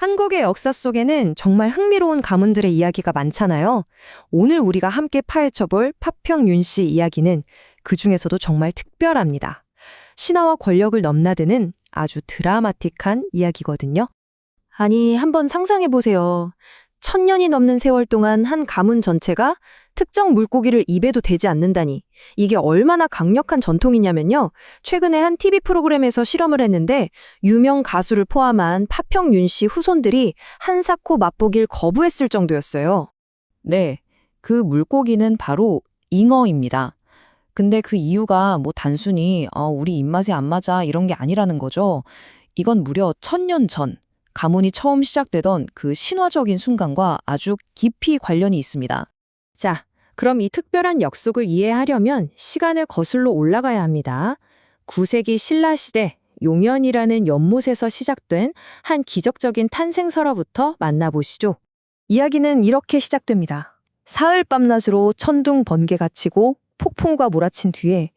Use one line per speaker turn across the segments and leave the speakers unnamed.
한국의 역사 속에는 정말 흥미로운 가문들의 이야기가 많잖아요. 오늘 우리가 함께 파헤쳐볼 파평윤 씨 이야기는 그 중에서도 정말 특별합니다. 신화와 권력을 넘나드는 아주 드라마틱한 이야기거든요. 아니, 한번 상상해보세요. 1000년이 넘는 세월 동안 한 가문 전체가 특정 물고기를 입에도 대지 않는다니. 이게 얼마나 강력한 전통이냐면요. 최근에 한 TV 프로그램에서 실험을 했는데 유명 가수를 포함한 파평윤 씨 후손들이 한사코 맛보길 거부했을 정도였어요.
네, 그 물고기는 바로 잉어입니다. 근데 그 이유가 뭐 단순히 우리 입맛에 안 맞아 이런 게 아니라는 거죠. 이건 무려 1000년 전 가문이 처음 시작되던 그 신화적인 순간과 아주 깊이 관련이 있습니다.
자, 그럼 이 특별한 역속을 이해하려면 시간을 거슬러 올라가야 합니다. 9세기 신라시대 용연이라는 연못에서 시작된 한 기적적인 탄생설화부터 만나보시죠. 이야기는 이렇게 시작됩니다. 사흘 밤낮으로 천둥 번개가 치고 폭풍과 몰아친 뒤에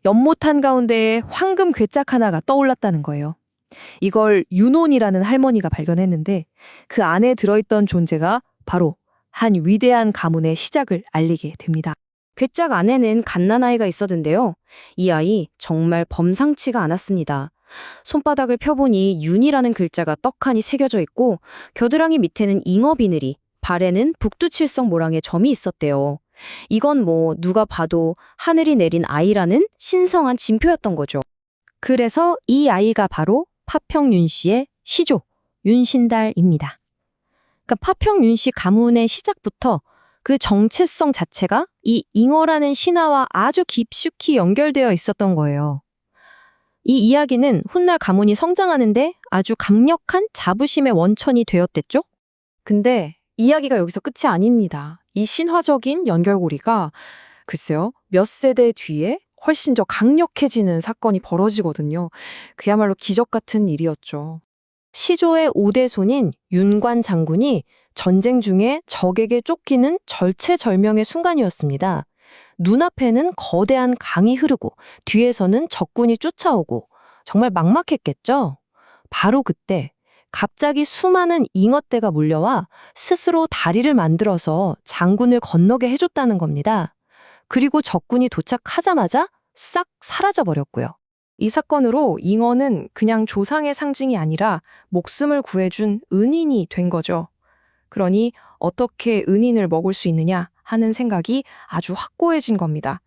연못 한가운데에 황금 괴짝 하나가 떠올랐다는 거예요. 이걸 윤혼이라는 할머니가 발견했는데 그 안에 들어있던 존재가 바로 한 위대한 가문의 시작을 알리게 됩니다. 괴짝 안에는 갓난아이가 있었는데요. 이 아이 정말 범상치가 않았습니다. 손바닥을 펴보니 윤이라는 글자가 떡하니 새겨져 있고 겨드랑이 밑에는 잉어 비늘이, 발에는 북두칠성 모랑의 점이 있었대요. 이건 뭐 누가 봐도 하늘이 내린 아이라는 신성한 징표였던 거죠. 그래서 이 아이가 바로 파평윤 씨의 시조, 윤신달입니다. 그러니까 파평윤 씨 가문의 시작부터 그 정체성 자체가 이 잉어라는 신화와 아주 깊숙이 연결되어 있었던 거예요. 이 이야기는 훗날 가문이 성장하는데 아주 강력한 자부심의 원천이 되었댔죠? 근데 이야기가 여기서 끝이 아닙니다. 이 신화적인 연결고리가 글쎄요, 몇 세대 뒤에 훨씬 더 강력해지는 사건이 벌어지거든요. 그야말로 기적 같은 일이었죠. 시조의 5대 손인 윤관 장군이 전쟁 중에 적에게 쫓기는 절체절명의 순간이었습니다. 눈앞에는 거대한 강이 흐르고 뒤에서는 적군이 쫓아오고 정말 막막했겠죠? 바로 그때 갑자기 수많은 잉어떼가 몰려와 스스로 다리를 만들어서 장군을 건너게 해줬다는 겁니다. 그리고 적군이 도착하자마자 싹 사라져버렸고요. 이 사건으로 잉어는 그냥 조상의 상징이 아니라 목숨을 구해준 은인이 된 거죠. 그러니 어떻게 은인을 먹을 수 있느냐 하는 생각이 아주 확고해진 겁니다.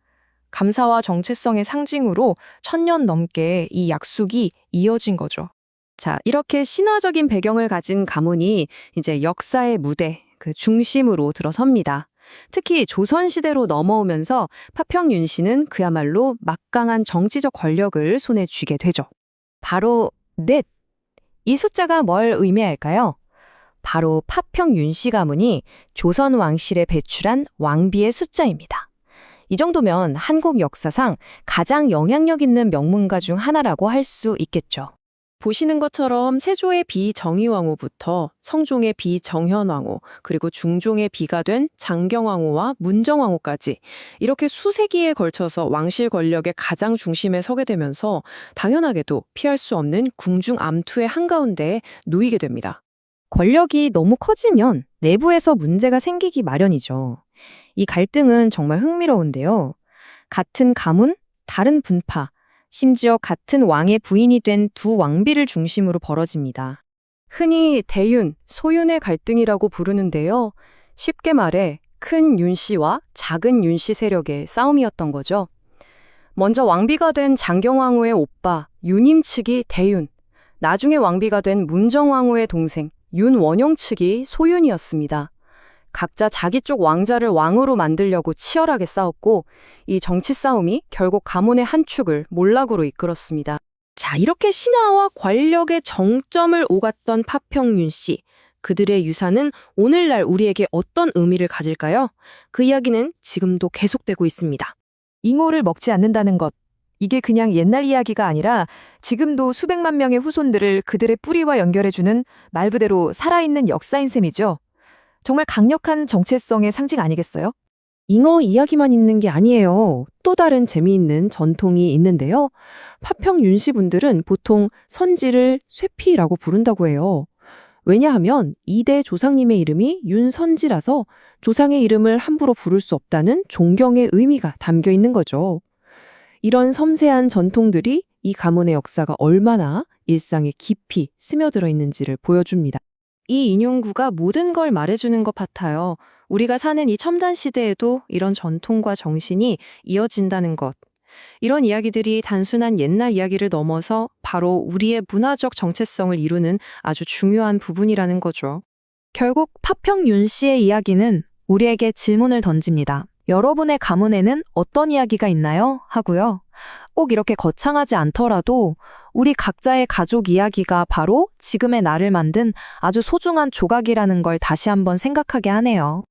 감사와 정체성의 상징으로 1000년 넘게 이 약속이 이어진 거죠. 자, 이렇게 신화적인 배경을 가진 가문이 이제 역사의 무대, 그 중심으로 들어섭니다. 특히 조선시대로 넘어오면서 파평윤 씨는 그야말로 막강한 정치적 권력을 손에 쥐게 되죠. 바로 넷! 이 숫자가 뭘 의미할까요? 바로 파평윤 씨 가문이 조선 왕실에 배출한 왕비의 숫자입니다. 이 정도면 한국 역사상 가장 영향력 있는 명문가 중 하나라고 할 수 있겠죠. 보시는 것처럼 세조의 비정의왕후부터 성종의 비정현왕후, 그리고 중종의 비가 된 장경왕후와 문정왕후까지 이렇게 수세기에 걸쳐서 왕실 권력의 가장 중심에 서게 되면서 당연하게도 피할 수 없는 궁중 암투의 한가운데에 놓이게 됩니다. 권력이 너무 커지면 내부에서 문제가 생기기 마련이죠. 이 갈등은 정말 흥미로운데요. 같은 가문, 다른 분파, 심지어 같은 왕의 부인이 된 두 왕비를 중심으로 벌어집니다. 흔히 대윤, 소윤의 갈등이라고 부르는데요. 쉽게 말해 큰 윤 씨와 작은 윤 씨 세력의 싸움이었던 거죠. 먼저 왕비가 된 장경왕후의 오빠 윤임 측이 대윤, 나중에 왕비가 된 문정왕후의 동생 윤원용 측이 소윤이었습니다. 각자 자기 쪽 왕자를 왕으로 만들려고 치열하게 싸웠고 이 정치 싸움이 결국 가문의 한 축을 몰락으로 이끌었습니다. 자, 이렇게 신화와 권력의 정점을 오갔던 파평윤 씨. 그들의 유산은 오늘날 우리에게 어떤 의미를 가질까요? 그 이야기는 지금도 계속되고 있습니다. 잉어를 먹지 않는다는 것. 이게 그냥 옛날 이야기가 아니라 지금도 수백만 명의 후손들을 그들의 뿌리와 연결해주는 말 그대로 살아있는 역사인 셈이죠. 정말 강력한 정체성의 상징 아니겠어요? 잉어 이야기만 있는 게 아니에요. 또 다른 재미있는 전통이 있는데요. 파평윤 씨 분들은 보통 선지를 쇠피라고 부른다고 해요. 왜냐하면 2대 조상님의 이름이 윤선지라서 조상의 이름을 함부로 부를 수 없다는 존경의 의미가 담겨 있는 거죠. 이런 섬세한 전통들이 이 가문의 역사가 얼마나 일상에 깊이 스며들어 있는지를 보여줍니다. 이 인용구가 모든 걸 말해주는 것 같아요. 우리가 사는 이 첨단 시대에도 이런 전통과 정신이 이어진다는 것. 이런 이야기들이 단순한 옛날 이야기를 넘어서 바로 우리의 문화적 정체성을 이루는 아주 중요한 부분이라는 거죠.
결국 파평 윤 씨의 이야기는 우리에게 질문을 던집니다. 여러분의 가문에는 어떤 이야기가 있나요? 하고요. 꼭 이렇게 거창하지 않더라도 우리 각자의 가족 이야기가 바로 지금의 나를 만든 아주 소중한 조각이라는 걸 다시 한번 생각하게 하네요.